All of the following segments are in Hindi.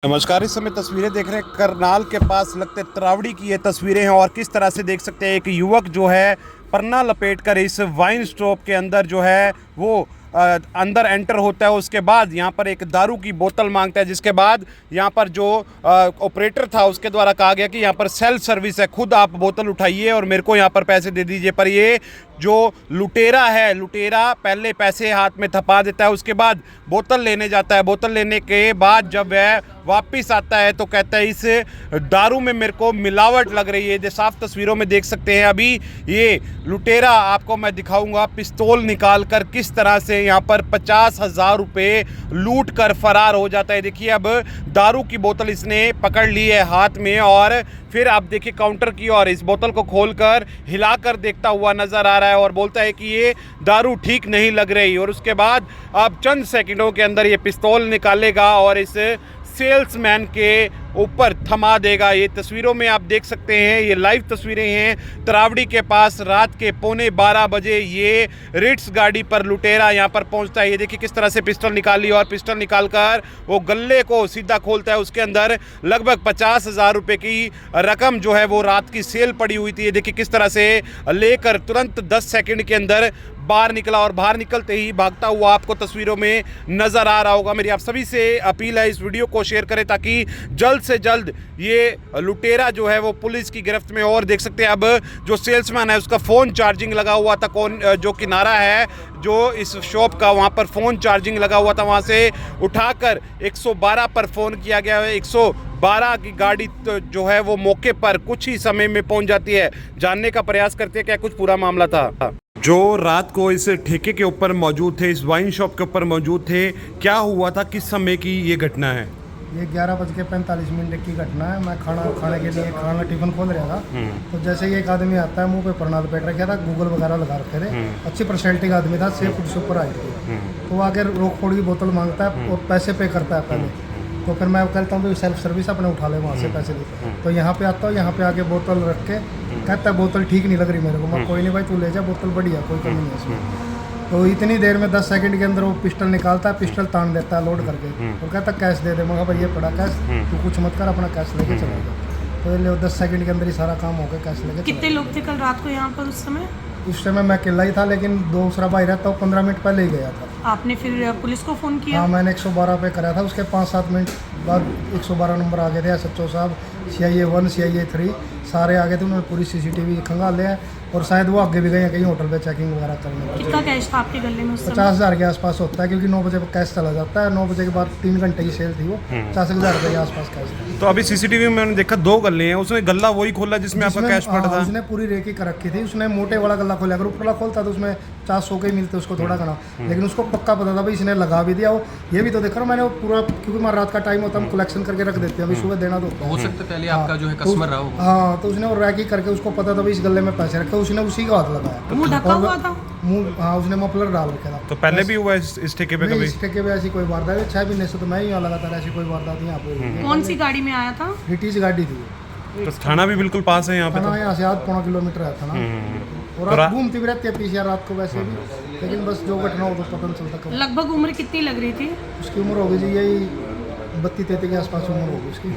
नमस्कार। इस समय तस्वीरें देख रहे हैं करनाल के पास लगते तरावड़ी की ये तस्वीरें हैं और किस तरह से देख सकते हैं एक युवक जो है पन्ना लपेटकर इस वाइन शॉप के अंदर जो है वो अंदर एंटर होता है। उसके बाद यहाँ पर एक दारू की बोतल मांगता है, जिसके बाद यहाँ पर जो ऑपरेटर था उसके द्वारा कहा गया कि यहाँ पर सेल्फ सर्विस है, खुद आप बोतल उठाइए और मेरे को यहाँ पर पैसे दे दीजिए। पर ये जो लुटेरा है, लुटेरा पहले पैसे हाथ में थपा देता है, उसके बाद बोतल लेने जाता है। बोतल लेने के बाद जब वह वापस आता है तो कहता है इस दारू में मेरे को मिलावट लग रही है। जो साफ तस्वीरों में देख सकते हैं अभी ये लुटेरा, आपको मैं दिखाऊंगा पिस्तौल निकाल कर किस तरह से यहाँ पर 50,000 रुपये लूट कर फरार हो जाता है। देखिए अब दारू की बोतल इसने पकड़ ली है हाथ में और फिर आप देखिए काउंटर की और इस बोतल को खोलकर हिलाकर देखता हुआ नजर आ रहा है और बोलता है कि ये दारू ठीक नहीं लग रही। और उसके बाद अब चंद सेकंडों के अंदर ये पिस्तौल निकालेगा और इस सेल्समैन के ऊपर थमा देगा। ये तस्वीरों में आप देख सकते हैं, ये लाइव तस्वीरें हैं तरावड़ी के पास। रात के 11:15 बजे ये रिट्स गाड़ी पर लुटेरा यहाँ पर पहुंचता है। ये देखिए किस तरह से पिस्टल निकाली और पिस्टल निकालकर वो गल्ले को सीधा खोलता है। उसके अंदर लगभग 50,000 रुपये की रकम जो है वो रात की सेल पड़ी हुई थी। ये देखिए किस तरह से लेकर तुरंत 10 सेकंड के अंदर बाहर निकला और बाहर निकलते ही भागता हुआ आपको तस्वीरों में नजर आ रहा होगा। मेरी आप सभी से अपील है इस वीडियो को शेयर करें ताकि जल्द से जल्द ये लुटेरा जो है वो पुलिस की गिरफ्त में। और देख सकते हैं अब जो सेल्समैन है उसका फ़ोन चार्जिंग लगा हुआ था, कौन जो किनारा है जो इस शॉप का वहाँ पर फ़ोन चार्जिंग लगा हुआ था, वहाँ से उठाकर 112 पर फ़ोन किया गया है। 112 की गाड़ी तो जो है वो मौके पर कुछ ही समय में पहुँच जाती है। जानने का प्रयास करते हैं क्या कुछ पूरा मामला था। जो रात को इस ठेके के ऊपर मौजूद थे, इस वाइन शॉप के ऊपर मौजूद थे, क्या हुआ था, किस समय की ये घटना है? ये 11:45 की घटना है। मैं खाने के लिए खाना टिफिन खोल रहा था, तो जैसे ही एक आदमी आता है मुंह पे परना लपेट रखा था, गूगल वगैरह लगा रखे थे, अच्छी पर्सनैलिटी का आदमी था, 6 फुट से ऊपर हाइट थी। तो वो आके रोक फोड़ की बोतल मांगता है और पैसे पे करता है पहले। तो फिर मैं कहता हूँ सेल्फ सर्विस अपने उठा ले वहाँ से पैसे दे। तो यहाँ पे आता हूँ, यहाँ पे आके बोतल रख के कहता है बोतल ठीक नहीं लग रही मेरे को। मैं कोई नहीं भाई तू ले जा, बोतल बढ़िया, कोई कमी नहीं है इसमें। तो इतनी देर में 10 सेकंड के अंदर वो पिस्टल निकालता है, पिस्टल तान देता है लोड करके और कहता है कैश दे दे। मगर भाई ये पड़ा कैश, तू कुछ मत कर, अपना कैश लेके चला जा। तो ये 10 सेकंड के अंदर ही सारा काम हो गया, कैश लेके। कितने लोग थे कल रात को यहाँ पर उस समय? उस समय मैं अकेला ही था, लेकिन दूसरा भाई रहता वो 15 मिनट पहले ही गया था। आपने फिर पुलिस को फ़ोन किया? हाँ, मैंने 112 पे करा था। उसके 5-7 मिनट बाद 112 नंबर आ गए थे। SHO साहब, CIA 1, CIA 3 सारे आ गए थे। उन्होंने पूरी CCTV खंगाले हैं और शायद वो आगे भी गए हैं कहीं होटल पे चेकिंग वगैरह करने। कितना कैश था आपके गले में उस समय? 50,000 के आसपास होता है, क्योंकि 9 बजे कैश चला जाता है। 9 बजे के बाद 3 घंटे की सेल थी, वो 50,000 रुपये के आसपास कैश था। तो अभी सीसीटीवी में मैंने देखा 2 गल्ले हैं, उसने गल्ला वही खोला जिसमें आपका कैश पड़ा था। उसने पूरी रेकी कर रखी थी। उसने मोटे वाला गल्ला खोला, अगर ऊपर वाला खोलता तो उसमें 400 के मिलते उसको थोड़ा घना, लेकिन उसको पक्का पता था भाई इसने लगा भी दिया। वो ये भी तो देखा मैंने वो पूरा, क्योंकि हमारा रात का टाइम होता है, हम कलेक्शन करके रख देते हैं, अभी सुबह देना तो हो सकता है पहले आपका जो है कस्टमर रहा हो। हाँ, तो उसने वो रैकी करके उसको पता था भाई इस गले में पैसे रखे, उसने उसी का हाथ लगाया। मुंह ढका हुआ था? मुंह, हाँ, उसने मफलर डाल रखा था। तो पहले भी हुआ इस ठेके पे कभी? इस ठेके पे ऐसी कोई वारदात 6 महीने से तो मैं ही यहाँ लगातार ऐसी कोई वारदात यहाँ पे। कौन सी गाड़ी में आया था? ब्रिटिश गाड़ी थी। तो थाना भी बिल्कुल पास है यहाँ पे? थाना यहाँ से आध पौना किलोमीटर है थाना। और रात घूमती भी रहती है पीछे रात को वैसे भी, लेकिन बस जो घटना हो तो पता नहीं चलता कब। लगभग उम्र कितनी लग रही थी उसकी? उम्र होगी जी यही 32-33 के आसपास उम्र होगी उसकी।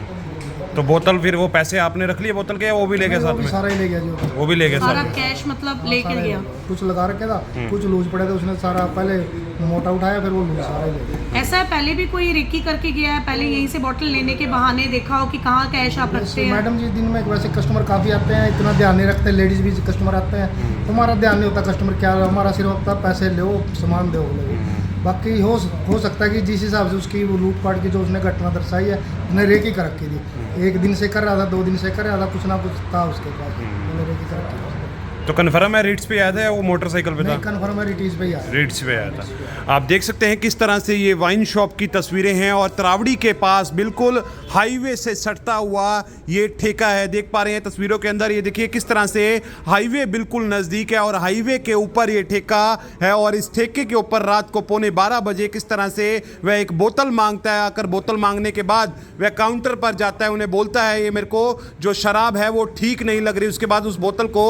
तो बोतल फिर वो पैसे आपने रख लिए बोतल के, वो भी ले गए साथ में? सारा ही ले गया जी वो भी ले गए सारा साथ में? कैश मतलब लेके गया? कुछ लगा रखे था, कुछ लूज पड़े थे, उसने सारा पहले मोटा उठाया, फिर वो लूज सारा ही ले गया। ऐसा है पहले भी कोई रेकी करके गया है? पहले यहीं से बोतल लेने के बहाने देखा हो कि कहाँ कैश आप रखते हैं? मैडम जी दिन में वैसे कस्टमर काफ़ी आते हैं, इतना ध्यान नहीं रखते, लेडीज़ भी कस्टमर आते हैं, तो हमारा ध्यान नहीं होता कस्टमर क्या, हमारा सिर्फ होता है पैसे लो सामान दो। बाकी हो सकता है कि जिस हिसाब से उसकी वो लूट पाट की जो उसने घटना दर्शाई है, उसने रेकी कर रखी थी। 1 दिन से कर रहा था, 2 दिन से कर रहा था, कुछ ना कुछ था उसके पास, उसने रेकी कर रखी थी। तो कन्फर्म है रिट्स पे आया था या वो मोटरसाइकिल पे था? कन्फर्म है रिटीज पे ही आया। रिट्स पे आया था। आप देख सकते हैं किस तरह से ये वाइन शॉप की तस्वीरें हैं और तरावड़ी के पास बिल्कुल हाईवे से सटता हुआ ये ठेका है। देख पा रहे हैं तस्वीरों के अंदर, ये देखिए किस तरह से हाईवे बिल्कुल नज़दीक है और हाईवे के ऊपर ये ठेका है। और इस ठेके के ऊपर रात को 11:15 बजे किस तरह से वह एक बोतल मांगता है। आकर बोतल मांगने के बाद वह काउंटर पर जाता है, उन्हें बोलता है ये मेरे को जो शराब है वो ठीक नहीं लग रही। उसके बाद उस बोतल को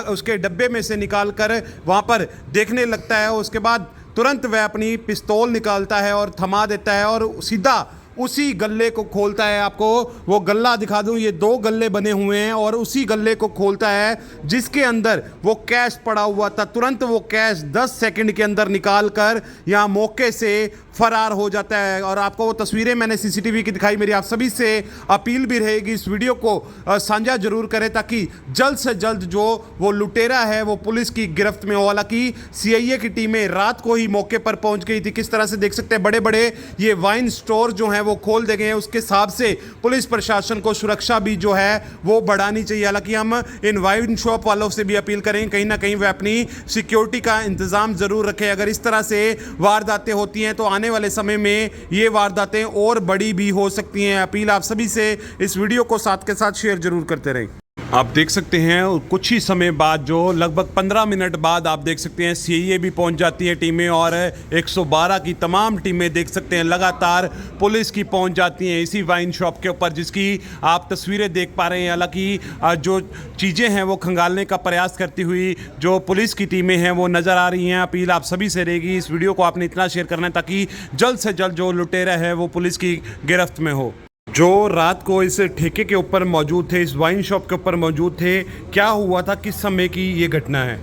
उसके डब्बे में से निकाल कर वहाँ पर देखने लगता है। उसके बाद तुरंत वह अपनी पिस्तौल निकालता है और थमा देता है और सीधा उसी गल्ले को खोलता है। आपको वो गल्ला दिखा दूं, ये 2 गल्ले बने हुए हैं और उसी गल्ले को खोलता है जिसके अंदर वो कैश पड़ा हुआ था। तुरंत वो कैश 10 सेकंड के अंदर निकाल कर यहाँ मौके से फरार हो जाता है। और आपको वो तस्वीरें मैंने सीसीटीवी की दिखाई। मेरी आप सभी से अपील भी रहेगी, इस वीडियो को साझा जरूर करें ताकि जल्द से जल्द जो वो लुटेरा है वो पुलिस की गिरफ्त में हो। हालांकि सीआईए की टीमें रात को ही मौके पर पहुंच गई थी। किस तरह से देख सकते हैं बड़े बड़े ये वाइन स्टोर जो हैं वो खोल दे गए हैं। उसके हिसाब से पुलिस प्रशासन को सुरक्षा भी जो है वो बढ़ानी चाहिए। हालांकि हम इन वाइन शॉप वालों से भी अपील करें कहीं ना कहीं वे अपनी सिक्योरिटी का इंतजाम जरूर रखें। अगर इस तरह से वारदातें होती हैं तो आने वाले समय में ये वारदातें और बड़ी भी हो सकती हैं। अपील आप सभी से, इस वीडियो को साथ के साथ शेयर जरूर करते रहें। आप देख सकते हैं कुछ ही समय बाद, जो लगभग 15 मिनट बाद आप देख सकते हैं सीआईए भी पहुंच जाती है टीमें और 112 की तमाम टीमें देख सकते हैं लगातार पुलिस की पहुंच जाती हैं इसी वाइन शॉप के ऊपर जिसकी आप तस्वीरें देख पा रहे हैं। हालांकि जो चीज़ें हैं वो खंगालने का प्रयास करती हुई जो पुलिस की टीमें हैं वो नज़र आ रही हैं। अपील आप सभी से रहेगी, इस वीडियो को आपने इतना शेयर करना है ताकि जल्द से जल्द जो लुटेरा है वो पुलिस की गिरफ्त में हो। जो रात को इस ठेके के ऊपर मौजूद थे, इस वाइन शॉप के ऊपर मौजूद थे, क्या हुआ था, किस समय की ये घटना है?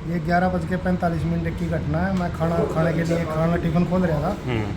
ये 11:45 की घटना है। मैं खाने के लिए खाना टिफिन खोल रहा था,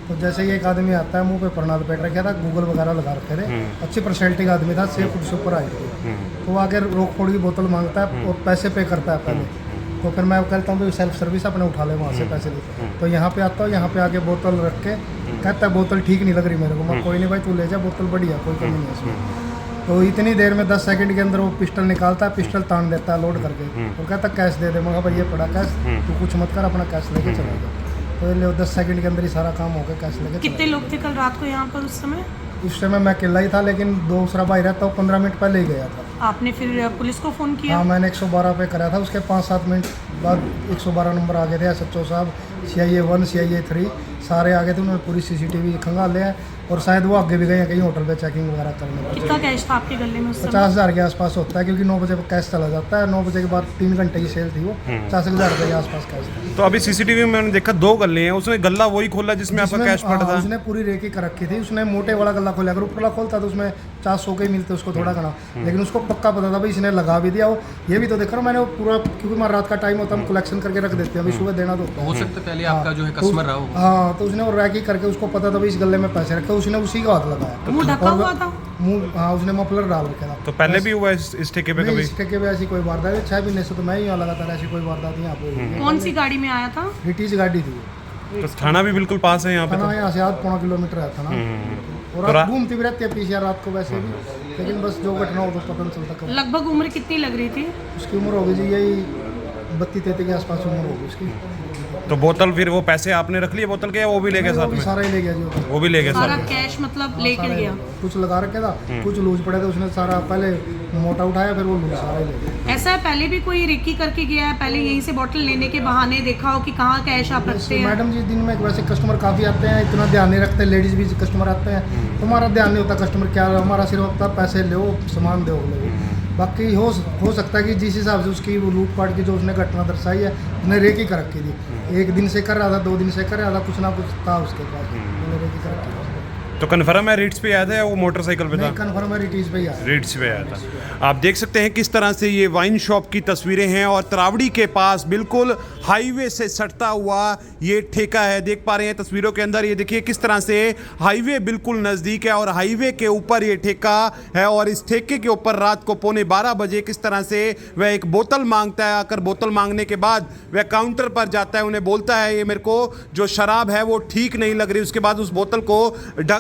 तो जैसे ही एक आदमी आता है, मुंह पे परना लपेट रखा था, गूगल वगैरह लगा रखे थे, अच्छी पर्सनैलिटी का आदमी था, 6 फुट से ऊपर हाइट थी। तो वो आगे रोक फोड़ की बोतल मांगता है और पैसे पे करता है पहले। तो फिर मैं कहता हूँ सेल्फ सर्विस अपने उठा ले वहाँ से पैसे दे। तो यहाँ पे आता हूँ, यहाँ पे आके बोतल रख के कहता है बोतल ठीक नहीं लग रही मेरे को। मैं कोई नहीं भाई तू ले जा, बोतल बढ़िया, कोई कमी नहीं है इसमें। तो इतनी देर में 10 सेकंड के अंदर वो पिस्टल निकालता है, पिस्टल तान देता है लोड करके और कहता है कैश दे दे। मैं भाई ये पड़ा कैश, तू कुछ मत कर, अपना कैश लेके चला जा। तो ये 10 सेकंड के अंदर ही सारा काम हो गया, कैश लेके। कितने लोग थे कल रात को यहाँ पर उस समय? उस समय मैं अकेला ही था, लेकिन दूसरा भाई रहता वो 15 मिनट पहले ही गया था। आपने फिर पुलिस को फोन किया? हाँ, मैंने 112 पे करा था। उसके 5-7 मिनट बाद 112 नंबर आ गए थे। SHO साहब, CIA 1, CIA 3 सारे आ गए थे। उन्होंने पूरी CCTV खंगाल लिया है और शायद वो आगे भी गए हैं कहीं होटल पे चेकिंग वगैरह करने। कितना कैश था आपके गले में उस समय? 50,000 के आसपास होता है, क्योंकि 9 बजे कैश चला जाता है। 9 बजे के बाद 3 घंटे की सेल थी, वो 50,000 रुपये के आसपास कैश था। तो अभी सीसीटीवी में मैंने देखा 2 गल्ले हैं, उसमें गल्ला वही खोला जिसमें आपका कैश पड़ा था? उसने पूरी रेकी कर रखी थी। उसने मोटे वाला गल्ला खोला, अगर ऊपरला खोलता तो उसमें 400 के ही मिलते उसको थोड़ा घना, लेकिन उसको पक्का पता था भाई इसने लगा भी दिया। वो ये भी तो देख रहा हूँ मैंने, वो पूरा, क्योंकि हमारा रात का टाइम होता है, हम कलेक्शन करके रख देते हैं, अभी सुबह देना तो होता है। हो सकता है पहले आपका जो है कस्टमर रहा हो। हाँ, तो उसने वो रैकी करके उसको पता था भाई इस गले में पैसे रखे, उसने उसी का हाथ लगाया। मुंह ढका हुआ था? मुंह, हाँ, उसने मफलर डाल रखा था। तो पहले भी हुआ इस ठेके पे कभी? इस ठेके पे ऐसी कोई वारदात है 6 महीने से तो मैं ही यहाँ लगातार ऐसी कोई वारदात यहाँ पे। कौन सी गाड़ी में आया था? ब्रिटिश गाड़ी थी। तो थाना भी बिल्कुल पास है यहाँ पे? थाना यहाँ से 8-9 किलोमीटर है थाना। और रात घूमती भी रहती है पीछे रात को वैसे भी, लेकिन बस जो घटना हो तो पता नहीं चलता कब। लगभग उम्र कितनी लग रही थी उसकी? उम्र होगी जी यही 32-33 के आसपास उम्र होगी उसकी। तो बोतल फिर वो पैसे आपने रख लिए बोतल के, वो भी ले गए साथ में? सारा ही ले गया जी, वो भी ले गए सारा साथ में? कैश मतलब लेकर गया? कुछ लगा रखे था, कुछ लूज पड़े थे, उसने सारा पहले मोटा उठाया, फिर वो लूज सारा ही ले गया। ऐसा है पहले भी कोई रिक्की करके गया है? पहले यहीं से बोतल लेने के बहाने देखा हो कि कहाँ कैश आप रखते हैं? मैडम जी, दिन में वैसे कस्टमर काफ़ी आते हैं, इतना ध्यान नहीं रखते, लेडीज़ भी कस्टमर आते हैं, तो हमारा ध्यान नहीं होता कस्टमर क्या, हमारा सिर्फ होता है पैसे लो, सामान दो लो। बाकी हो सकता है कि जिस हिसाब से उसकी वो लूटपाट की जो उसने घटना दर्शाई है, उसने रेकी कर रखी थी। 1 दिन से कर रहा था, 2 दिन से कर रहा था, कुछ ना कुछ था उसके पास, उसने रेकी कर रखी थी। तो कन्फर्म है रीट्स पे आया था या वो मोटरसाइकिल पे था? कन्फर्म है रीट्स पे ही आया। रीट्स पे आया था। आप देख सकते हैं किस तरह से ये वाइन शॉप की तस्वीरें हैं और तरावड़ी के पास बिल्कुल हाईवे से सटता हुआ ये ठेका है। देख पा रहे हैं तस्वीरों के अंदर, ये देखिए किस तरह से हाईवे बिल्कुल नज़दीक है और हाईवे के ऊपर ये ठेका है। और इस ठेके के ऊपर रात को 11:15 बजे किस तरह से वह एक बोतल मांगता है। आकर बोतल मांगने के बाद वह काउंटर पर जाता है, उन्हें बोलता है ये मेरे को जो शराब है वो ठीक नहीं लग रही। उसके बाद उस बोतल को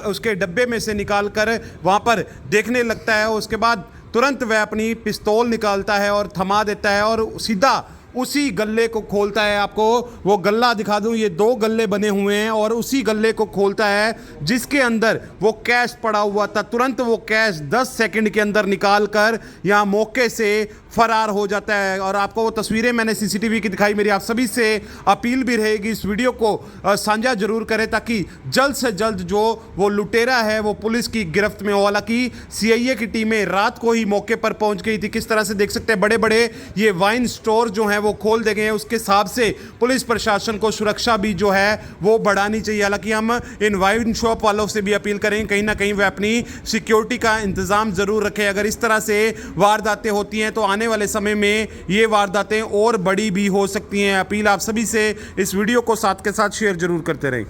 उसके डब्बे में से निकाल कर वहाँ पर देखने लगता है। उसके बाद तुरंत वह अपनी पिस्तौल निकालता है और थमा देता है और सीधा उसी गल्ले को खोलता है। आपको वो गल्ला दिखा दूं, ये 2 गल्ले बने हुए हैं और उसी गल्ले को खोलता है जिसके अंदर वो कैश पड़ा हुआ था। तुरंत वो कैश 10 सेकंड के अंदर निकाल कर यहाँ मौके से फरार हो जाता है। और आपको वो तस्वीरें मैंने सीसीटीवी की दिखाई। मेरी आप सभी से अपील भी रहेगी, इस वीडियो को साझा जरूर करें ताकि जल्द से जल्द जो वो लुटेरा है वो पुलिस की गिरफ्त में हो। हालांकि सीआईए की टीमें रात को ही मौके पर पहुंच गई थी। किस तरह से देख सकते हैं बड़े बड़े ये वाइन स्टोर जो हैं वो खोल दे गए हैं, उसके हिसाब से पुलिस प्रशासन को सुरक्षा भी जो है वो बढ़ानी चाहिए। हालांकि हम इन वाइन शॉप वालों से भी अपील करें कहीं ना कहीं वे अपनी सिक्योरिटी का इंतजाम जरूर रखें। अगर इस तरह से वारदातें होती हैं तो आने वाले समय में ये वारदातें और बड़ी भी हो सकती हैं। अपील आप सभी से, इस वीडियो को साथ के साथ शेयर जरूर करते रहें।